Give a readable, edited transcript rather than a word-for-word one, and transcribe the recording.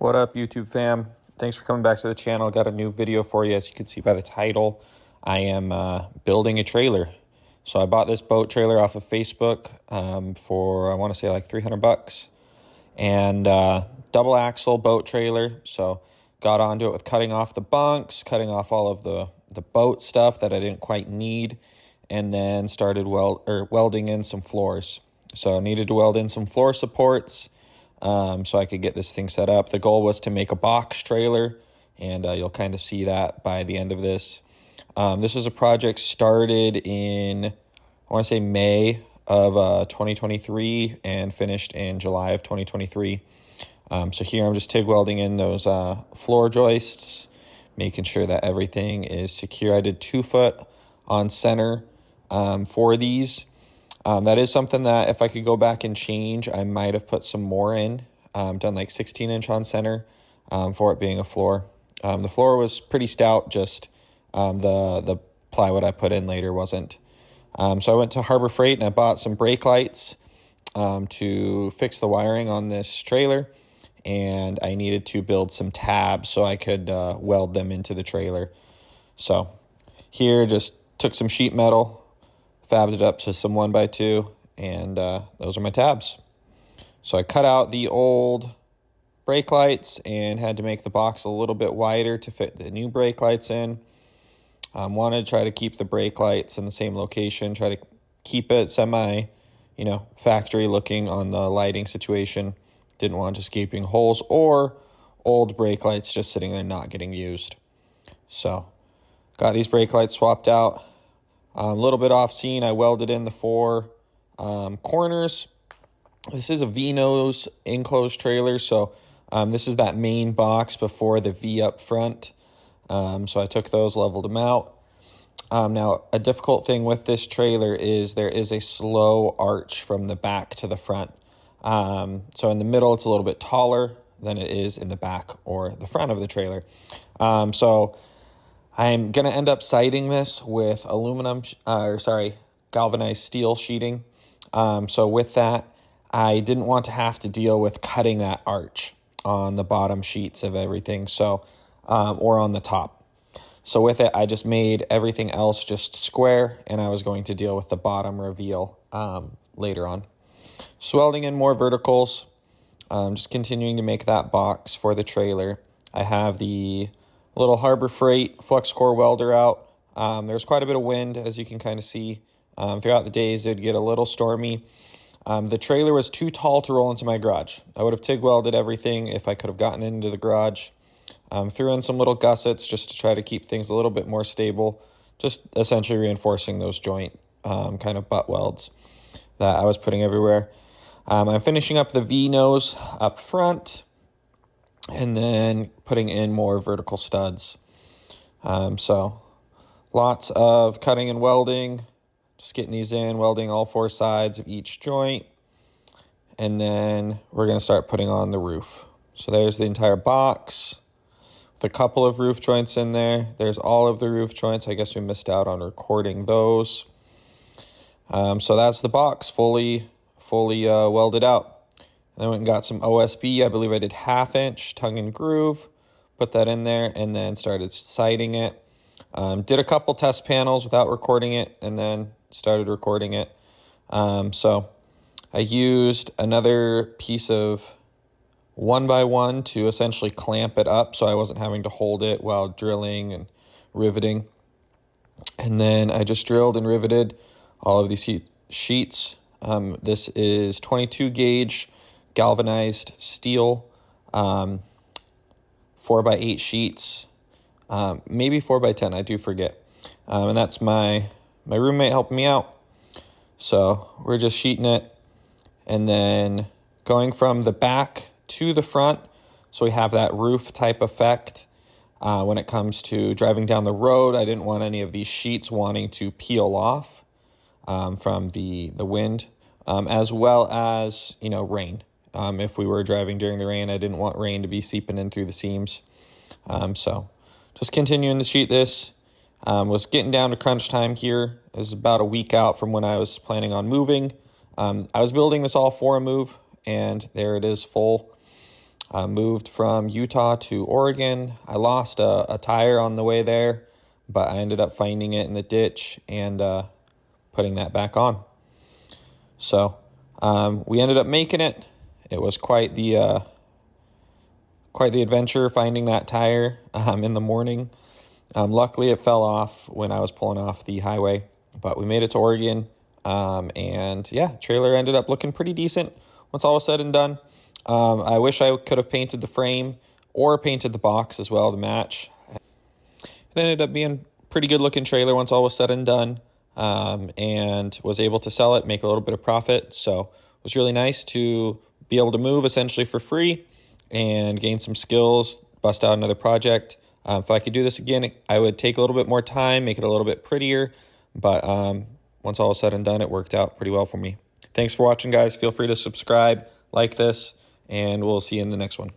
What up, YouTube fam? Thanks for coming back to the channel. Got a new video for you. As you can see by the title, I am building a trailer. So I bought this boat trailer off of Facebook for, I want to say like 300 bucks. And double axle boat trailer. So got onto it with cutting off the bunks, cutting off all of the boat stuff that I didn't quite need, and then started welding in some floors. So I needed to weld in some floor supports so I could get this thing set up. The goal was to make a box trailer, and you'll kind of see that by the end of this. This was a project started in, I want to say May of 2023 and finished in July of 2023. So here I'm just TIG welding in those floor joists, making sure that everything is secure. I did 2 foot on center for these. That is something that if I could go back and change, I might have put some more in, done like 16-inch on center for it being a floor. The floor was pretty stout, just the plywood I put in later wasn't. So I went to Harbor Freight and I bought some brake lights to fix the wiring on this trailer, and I needed to build some tabs so I could weld them into the trailer. So here just took some sheet metal, fabbed it up to some 1x2, and those are my tabs. So I cut out the old brake lights and had to make the box a little bit wider to fit the new brake lights in. Wanted to try to keep the brake lights in the same location, try to keep it semi, factory looking on the lighting situation. Didn't want just gaping holes or old brake lights just sitting there not getting used. So got these brake lights swapped out. A little bit off scene, I welded in the 4 corners. This is a V-nose enclosed trailer, so this is that main box before the V up front. So I took those, leveled them out. Now, a difficult thing with this trailer is there is a slow arch from the back to the front. So in the middle, it's a little bit taller than it is in the back or the front of the trailer. So I'm going to end up siding this with galvanized steel sheeting. So with that, I didn't want to have to deal with cutting that arch on the bottom sheets of everything, so or on the top. So with it, I just made everything else just square, and I was going to deal with the bottom reveal later on. So welding in more verticals, just continuing to make that box for the trailer. I have the little Harbor Freight flux core welder out. There's quite a bit of wind, as you can kind of see. Throughout the days, it'd get a little stormy. The trailer was too tall to roll into my garage. I would have TIG welded everything if I could have gotten into the garage. Threw in some little gussets just to try to keep things a little bit more stable, just essentially reinforcing those joint kind of butt welds that I was putting everywhere. I'm finishing up the V-nose up front, and then putting in more vertical studs. So lots of cutting and welding, just getting these in, welding all 4 sides of each joint. And then we're going to start putting on the roof. So there's the entire box with a couple of roof joints in there. There's all of the roof joints. I guess we missed out on recording those. So that's the box fully welded out. Then I went and got some OSB. I believe I did 1/2 inch tongue and groove, put that in there, and then started siding it. Did a couple test panels without recording it, and then started recording it. So I used another piece of 1x1 to essentially clamp it up so I wasn't having to hold it while drilling and riveting. And then I just drilled and riveted all of these sheets. This is 22 gauge galvanized steel, 4x8 sheets, maybe 4x10, I do forget. And that's my roommate helping me out. So we're just sheeting it and then going from the back to the front. So we have that roof type effect. When it comes to driving down the road, I didn't want any of these sheets wanting to peel off from the wind, as well as, rain. If we were driving during the rain, I didn't want rain to be seeping in through the seams. So just continuing to sheet this. Was getting down to crunch time here. It was about a week out from when I was planning on moving. I was building this all for a move, and there it is full. moved from Utah to Oregon. I lost a tire on the way there, but I ended up finding it in the ditch and putting that back on. So we ended up making it. It was quite the adventure finding that tire in the morning. Luckily, it fell off when I was pulling off the highway, but we made it to Oregon. And yeah, trailer ended up looking pretty decent once all was said and done. I wish I could have painted the frame or painted the box as well to match. It ended up being a pretty good looking trailer once all was said and done, and was able to sell it, make a little bit of profit. So it was really nice to be able to move essentially for free and gain some skills, bust out another project. If I could do this again, I would take a little bit more time, make it a little bit prettier, but once all is said and done, it worked out pretty well for me. Thanks for watching, guys. Feel free to subscribe, like this, and we'll see you in the next one.